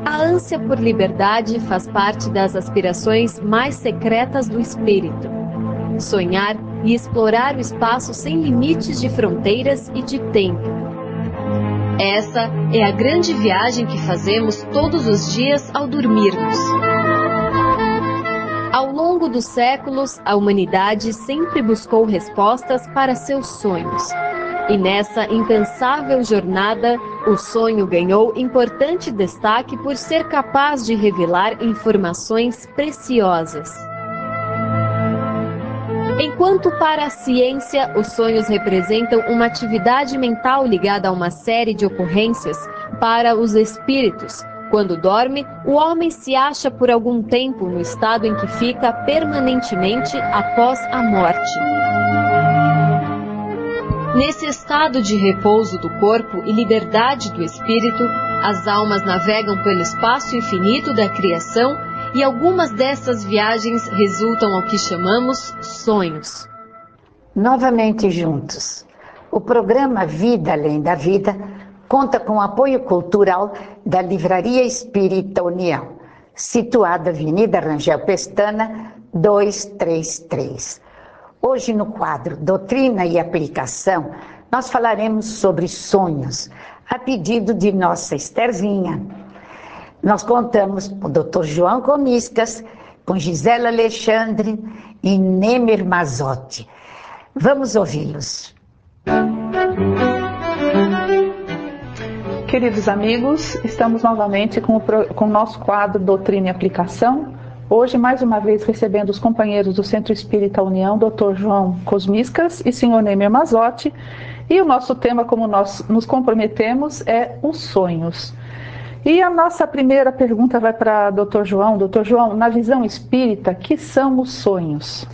A ânsia por liberdade faz parte das aspirações mais secretas do espírito. Sonhar e explorar o espaço sem limites de fronteiras e de tempo. Essa é a grande viagem que fazemos todos os dias ao dormirmos. Ao longo dos séculos, a humanidade sempre buscou respostas para seus sonhos. E nessa incansável jornada, o sonho ganhou importante destaque por ser capaz de revelar informações preciosas. Enquanto para a ciência, os sonhos representam uma atividade mental ligada a uma série de ocorrências, para os espíritos, quando dorme, o homem se acha por algum tempo no estado em que fica permanentemente após a morte. Nesse estado de repouso do corpo e liberdade do espírito, as almas navegam pelo espaço infinito da criação e algumas dessas viagens resultam ao que chamamos sonhos. Novamente juntos. O programa Vida Além da Vida conta com o apoio cultural da Livraria Espírita União, situada Avenida Rangel Pestana, 233. Hoje, no quadro Doutrina e Aplicação, nós falaremos sobre sonhos, a pedido de nossa Estherzinha. Nós contamos com o Dr. João Comiscas, com Gisela Alexandre e Nemer Mazotti. Vamos ouvi-los. Queridos amigos, estamos novamente com o nosso quadro Doutrina e Aplicação. Hoje, mais uma vez, recebendo os companheiros do Centro Espírita União, Dr. João Comiscas e Sr. Nemer Mazotti. E o nosso tema, como nós nos comprometemos, é os sonhos. E a nossa primeira pergunta vai para Dr. João. Dr. João, na visão espírita, que são os sonhos?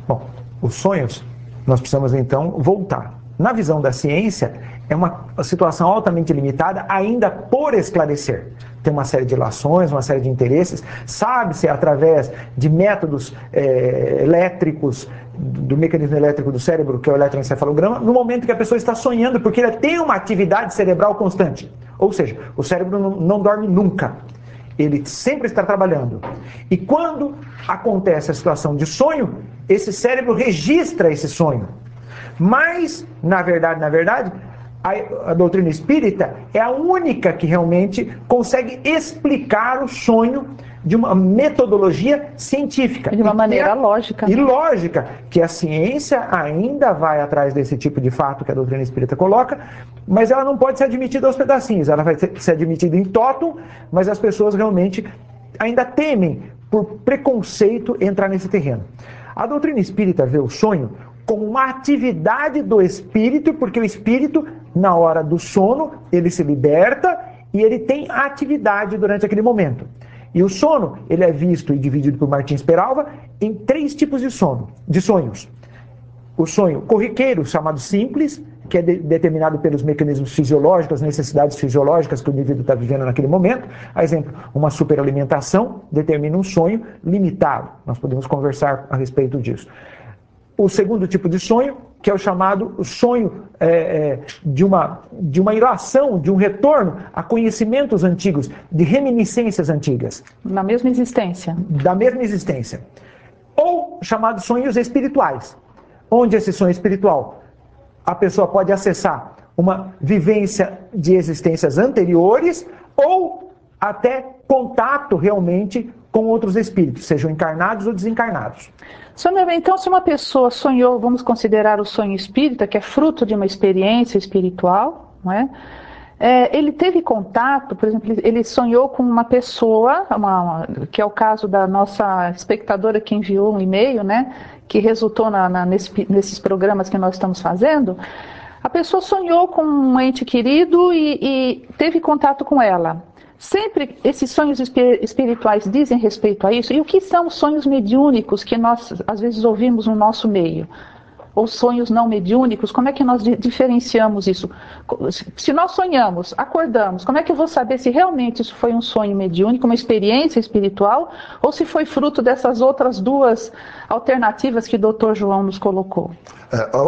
Bom, os sonhos, nós precisamos então voltar. Na visão da ciência, é uma situação altamente limitada, ainda por esclarecer. Tem uma série de relações, uma série de interesses. Sabe-se através de métodos elétricos, do mecanismo elétrico do cérebro, que é o eletroencefalograma, no momento que a pessoa está sonhando, porque ela tem uma atividade cerebral constante. Ou seja, o cérebro não dorme nunca. Ele sempre está trabalhando. E quando acontece a situação de sonho, esse cérebro registra esse sonho. Mas, na verdade, a doutrina espírita é a única que realmente consegue explicar o sonho de uma metodologia científica. De uma maneira lógica. E lógica, que a ciência ainda vai atrás desse tipo de fato que a doutrina espírita coloca, mas ela não pode ser admitida aos pedacinhos, ela vai ser admitida em totum, mas as pessoas realmente ainda temem, por preconceito, entrar nesse terreno. A doutrina espírita vê o sonho como uma atividade do espírito, porque o espírito, na hora do sono, ele se liberta e ele tem atividade durante aquele momento. E o sono, ele é visto e dividido por Martins Peralva em 3 tipos de sonhos. O sonho corriqueiro, chamado simples, que é determinado pelos mecanismos fisiológicos, as necessidades fisiológicas que o indivíduo está vivendo naquele momento. A exemplo, uma superalimentação determina um sonho limitado. Nós podemos conversar a respeito disso. O segundo tipo de sonho, que é o chamado sonho de uma ilação, de um retorno a conhecimentos antigos, de reminiscências antigas. Na mesma existência. Da mesma existência. Ou chamados sonhos espirituais, onde esse sonho espiritual, a pessoa pode acessar uma vivência de existências anteriores ou até contato realmente com outros espíritos, sejam encarnados ou desencarnados. Então, se uma pessoa sonhou, vamos considerar o sonho espírita, que é fruto de uma experiência espiritual, não é? Ele teve contato, por exemplo, ele sonhou com uma pessoa, que é o caso da nossa espectadora que enviou um e-mail, né, que resultou nesses programas que nós estamos fazendo. A pessoa sonhou com um ente querido e teve contato com ela. Sempre esses sonhos espirituais dizem respeito a isso? E o que são os sonhos mediúnicos que nós, às vezes, ouvimos no nosso meio? Ou sonhos não mediúnicos? Como é que nós diferenciamos isso? Se nós sonhamos, acordamos, como é que eu vou saber se realmente isso foi um sonho mediúnico, uma experiência espiritual, ou se foi fruto dessas outras 2 alternativas que o Dr. João nos colocou?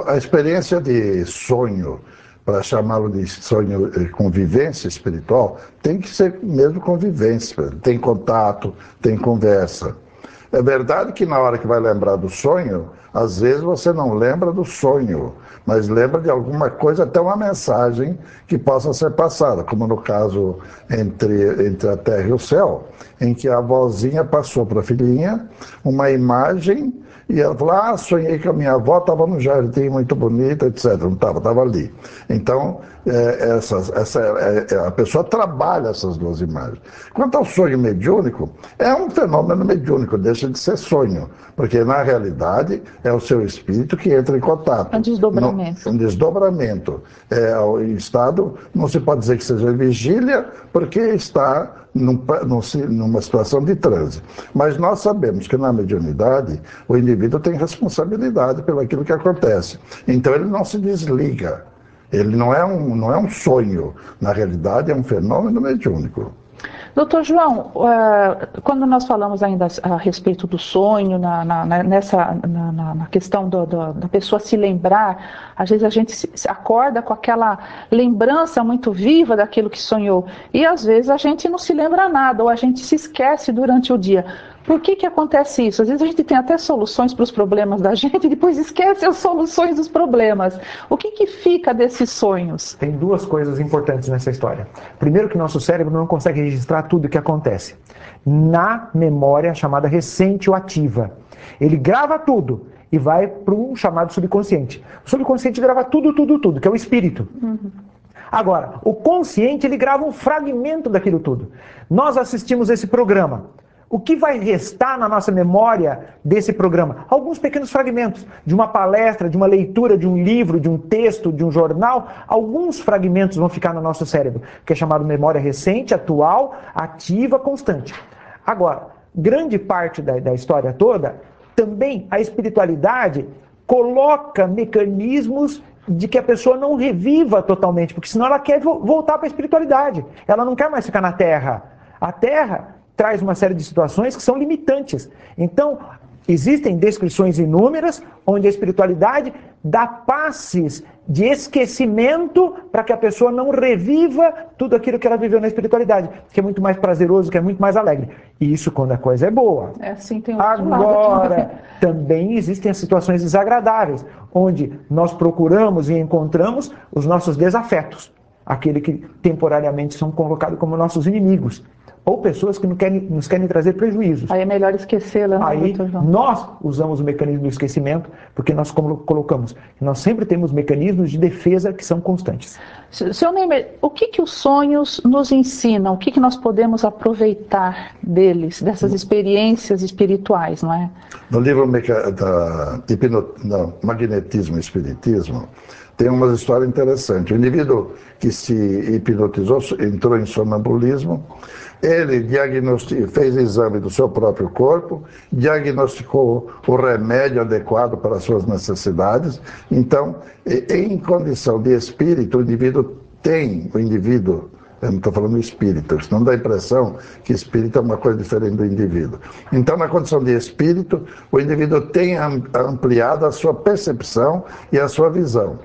A experiência de sonho para chamá-lo de sonho, convivência espiritual, tem que ser mesmo convivência, tem contato, tem conversa. É verdade que na hora que vai lembrar do sonho, às vezes você não lembra do sonho, mas lembra de alguma coisa, até uma mensagem que possa ser passada, como no caso entre a terra e o céu, em que a avózinha passou para a filhinha uma imagem e ela falou, sonhei que a minha avó estava no jardim muito bonita, etc. Não estava ali. Então, a pessoa trabalha essas duas imagens. Quanto ao sonho mediúnico, é um fenômeno mediúnico, deixa de ser sonho, porque na realidade é o seu espírito que entra em contato. É um desdobramento. Um desdobramento. O estado, não se pode dizer que seja vigília, porque está numa situação de transe. Mas nós sabemos que na mediunidade o indivíduo tem responsabilidade pelo aquilo que acontece. Então ele não se desliga. Ele não é um sonho. Na realidade é um fenômeno mediúnico. Doutor João, quando nós falamos ainda a respeito do sonho, na questão da pessoa se lembrar, às vezes a gente se acorda com aquela lembrança muito viva daquilo que sonhou, e às vezes a gente não se lembra nada, ou a gente se esquece durante o dia. Por que acontece isso? Às vezes a gente tem até soluções para os problemas da gente e depois esquece as soluções dos problemas. O que fica desses sonhos? Tem duas coisas importantes nessa história. Primeiro, que nosso cérebro não consegue registrar tudo o que acontece na memória chamada recente ou ativa. Ele grava tudo e vai para um chamado subconsciente. O subconsciente grava tudo, que é o espírito. Agora, o consciente, ele grava um fragmento daquilo tudo. Nós assistimos esse programa. O que vai restar na nossa memória desse programa? Alguns pequenos fragmentos de uma palestra, de uma leitura, de um livro, de um texto, de um jornal. Alguns fragmentos vão ficar no nosso cérebro, que é chamado memória recente, atual, ativa, constante. Agora, grande parte da história toda, também a espiritualidade coloca mecanismos de que a pessoa não reviva totalmente, porque senão ela quer voltar para a espiritualidade. Ela não quer mais ficar na Terra. A Terra traz uma série de situações que são limitantes. Então, existem descrições inúmeras onde a espiritualidade dá passes de esquecimento para que a pessoa não reviva tudo aquilo que ela viveu na espiritualidade, que é muito mais prazeroso, que é muito mais alegre. E isso quando a coisa é boa. Assim tem outro Agora, lado. também existem as situações desagradáveis, onde nós procuramos e encontramos os nossos desafetos, aqueles que temporariamente são colocados como nossos inimigos, ou pessoas que nos querem trazer prejuízos. Aí é melhor esquecê-la, né, Aí doutor João? nós usamos o mecanismo do esquecimento, porque nós colocamos, nós sempre temos mecanismos de defesa que são constantes. Senhor Neymer, o que os sonhos nos ensinam? O que nós podemos aproveitar deles, dessas experiências espirituais, não é? No livro Magnetismo e Espiritismo, tem uma história interessante. O indivíduo que se hipnotizou, entrou em sonambulismo, ele fez exame do seu próprio corpo, diagnosticou o remédio adequado para as suas necessidades. Então, em condição de espírito, o indivíduo, eu não estou falando espírito, senão dá a impressão que espírito é uma coisa diferente do indivíduo. Então, na condição de espírito, o indivíduo tem ampliado a sua percepção e a sua visão.